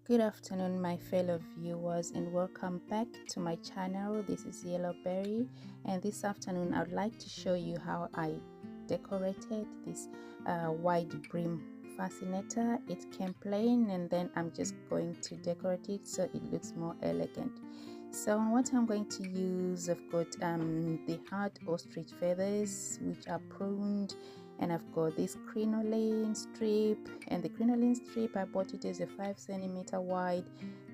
Good afternoon, my fellow viewers, and welcome back to my channel. This is Yellowberry, and this afternoon I'd like to show you how I decorated this wide brim fascinator. It came plain, and then I'm just going to decorate it so it looks more elegant. So what I'm going to use, I've got the hard ostrich feathers which are pruned, and I've got this crinoline strip, and the crinoline strip I bought it as a 5 centimeter wide.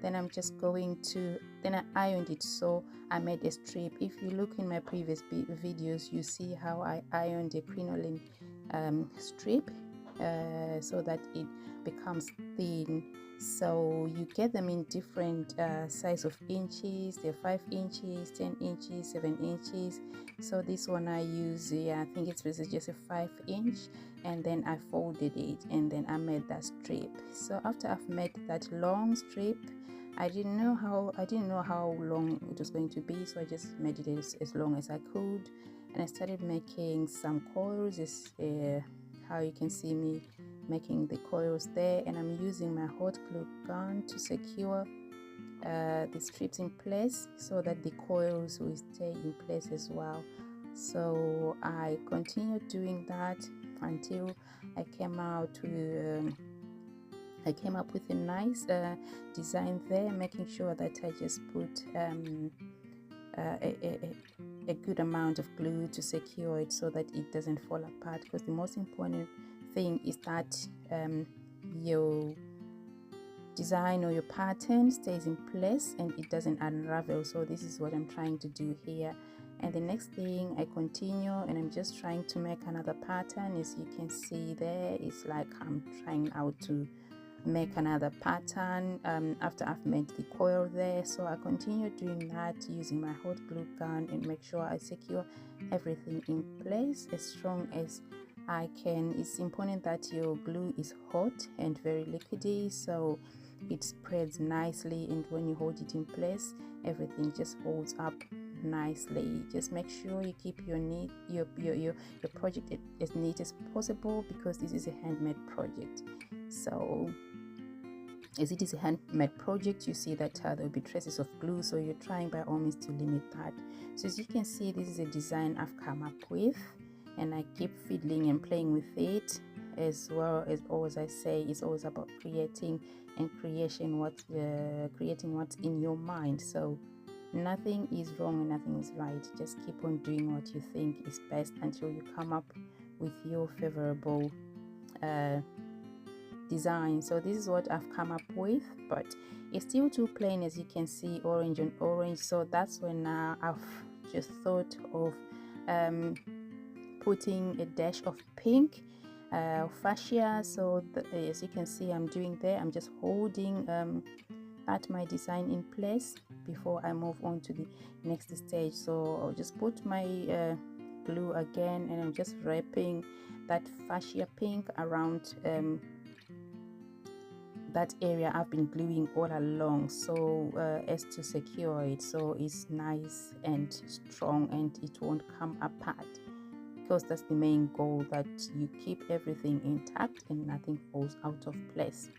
Then I'm just going to, then I ironed it, so I made a strip. If you look in my previous videos, you see how I ironed a crinoline strip so that it becomes thin. So you get them in different size of inches. They're 5 inches, 10 inches, 7 inches. So this one I use, I think it's just a 5-inch, and then I folded it, and then I made that strip. So after I've made that long strip, I didn't know how long it was going to be, so I just made it as long as I could, and I started making some coils. How you can see me making the coils there, and I'm using my hot glue gun to secure the strips in place so that the coils will stay in place as well. So I continued doing that until I came up with a nice design there, making sure that I just put a good amount of glue to secure it so that it doesn't fall apart, because the most important thing is that your design or your pattern stays in place and it doesn't unravel. So this is what I'm trying to do here. And the next thing, I continue and I'm just trying to make another pattern. As you can see there, it's like I'm trying out to make another pattern after I've made the coil there. So I continue doing that using my hot glue gun and make sure I secure everything in place as strong as I can. It's important that your glue is hot and very liquidy so it spreads nicely, and when you hold it in place, everything just holds up nicely. Just make sure you keep your project as neat as possible, because this is a handmade project. So as it is a handmade project, you see that there will be traces of glue, so you're trying by all means to limit that. So as you can see, this is a design I've come up with, and I keep fiddling and playing with it. As well as always I say, it's always about creating and creating what's in your mind. So nothing is wrong and nothing is right. Just keep on doing what you think is best until you come up with your favorable design. So this is what I've come up with, but it's still too plain, as you can see, orange on orange. So that's when I've just thought of putting a dash of pink fascia. So as you can see, I'm doing there, I'm just holding my design in place before I move on to the next stage. So I'll just put my glue again, and I'm just wrapping that fascia pink around that area I've been gluing all along, so as to secure it so it's nice and strong and it won't come apart, because that's the main goal, that you keep everything intact and nothing falls out of place.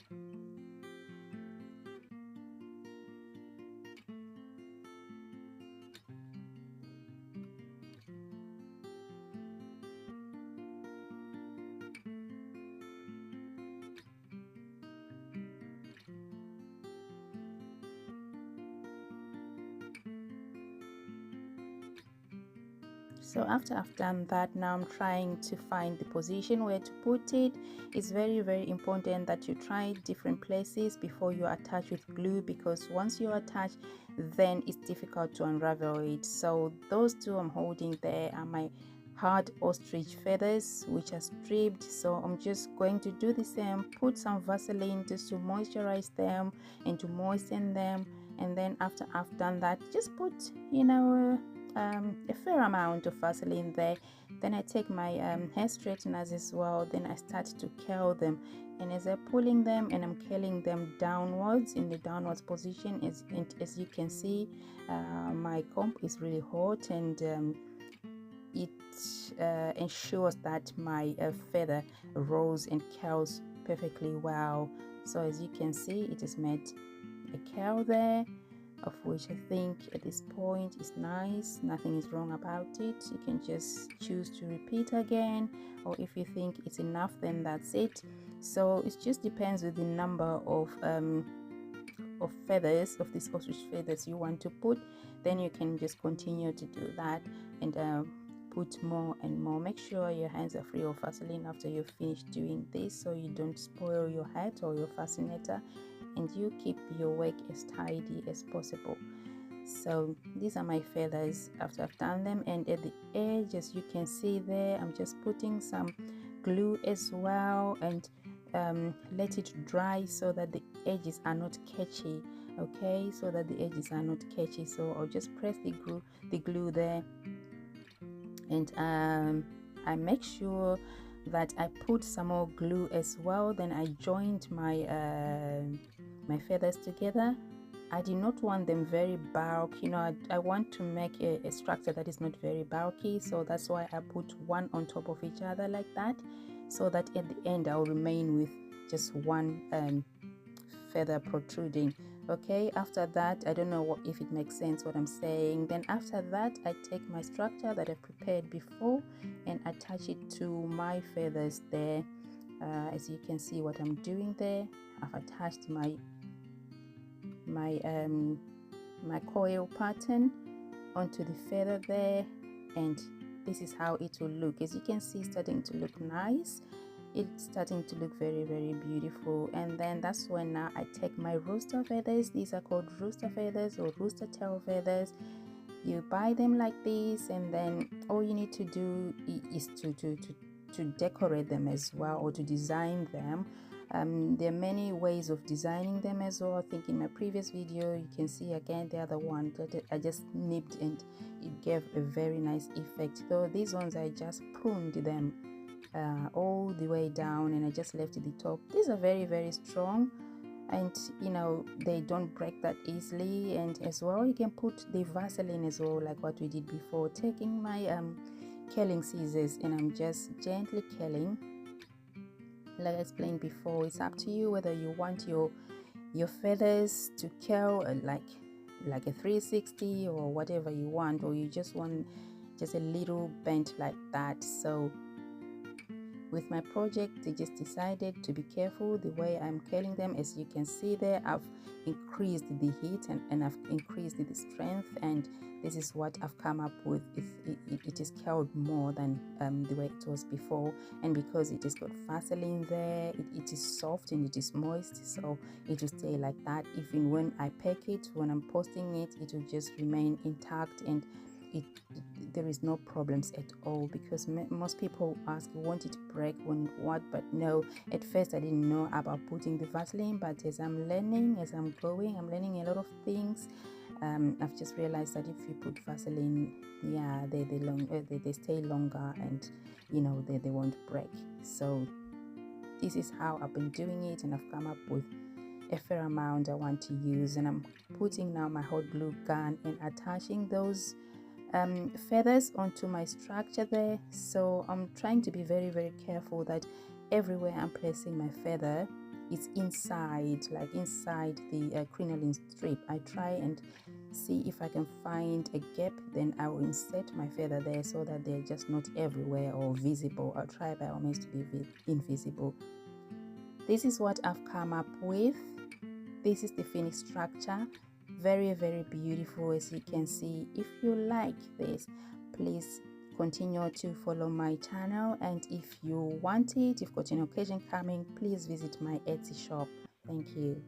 So after I've done that, now I'm trying to find the position where to put it. It's very, very important that you try different places before you attach with glue, because once you attach, then it's difficult to unravel it. So those two I'm holding there are my hard ostrich feathers, which are stripped. So I'm just going to do the same, put some Vaseline just to moisturize them and to moisten them. And then after I've done that, just put a fair amount of Vaseline there. Then I take my hair straighteners as well, then I start to curl them, and as I'm pulling them and I'm curling them downwards in the downwards position, as you can see, my comb is really hot, and it ensures that my feather rolls and curls perfectly well. So as you can see, it has made a curl there, of which I think at this point is nice. Nothing is wrong about it. You can just choose to repeat again, or if you think it's enough, then that's it. So it just depends with the number of feathers, of these ostrich feathers you want to put. Then you can just continue to do that and put more and more. Make sure your hands are free of Vaseline after you've finished doing this, so you don't spoil your hat or your fascinator, and you keep your work as tidy as possible. So these are my feathers after I've done them, and at the edge, as you can see there, I'm just putting some glue as well, and let it dry so that the edges are not catchy. Okay, so that the edges are not catchy. So I'll just press the glue there, and I make sure that I put some more glue as well. Then I joined my my feathers together. I did not want them very bulky, you know. I want to make a structure that is not very bulky, so that's why I put one on top of each other like that, so that at the end I'll remain with just one feather protruding. Okay, after that, I don't know if it makes sense what I'm saying. Then after that, I take my structure that I prepared before and attach it to my feathers there. As you can see what I'm doing there, I've attached my coil pattern onto the feather there, and this is how it will look. As you can see, it's starting to look nice. It's starting to look very, very beautiful. And then that's when now I take my rooster feathers. These are called rooster feathers or rooster tail feathers. You buy them like this, and then all you need to do is to decorate them as well, or to design them. There are many ways of designing them as well. I think in my previous video you can see again the other one that I just nipped, and it gave a very nice effect. Though these ones I just pruned them all the way down, and I just left the top. These are very, very strong, and you know, they don't break that easily. And as well, you can put the Vaseline as well, like what we did before. Taking my curling scissors, and I'm just gently curling. Like I explained before, it's up to you whether you want your feathers to curl like a 360 or whatever you want, or you just want just a little bent like that. So with my project, I just decided to be careful the way I'm curling them. As you can see there, I've increased the heat and I've increased the strength, and this is what I've come up with. It is curled more than the way it was before, and because it has got Vaseline there, it is soft and it is moist, so it will stay like that. Even when I pack it, when I'm posting it, it will just remain intact, and there is no problems at all. Because most people ask, won't it break when what? But no, at first I didn't know about putting the Vaseline, but as I'm learning, as I'm going, I'm learning a lot of things. I've just realized that if you put Vaseline, yeah, they stay longer, and you know, they won't break. So this is how I've been doing it, and I've come up with a fair amount I want to use. And I'm putting now my hot glue gun and attaching those feathers onto my structure there. So I'm trying to be very, very careful that everywhere I'm placing my feather is inside, like inside the crinoline strip. I try and see if I can find a gap, then I will insert my feather there so that they're just not everywhere or visible. I'll try by all means to be invisible. This is what I've come up with. This is the finished structure. Very, very beautiful, as you can see. If you like this, please continue to follow my channel, and if you want it, if you've got an occasion coming, please visit my Etsy shop. Thank you.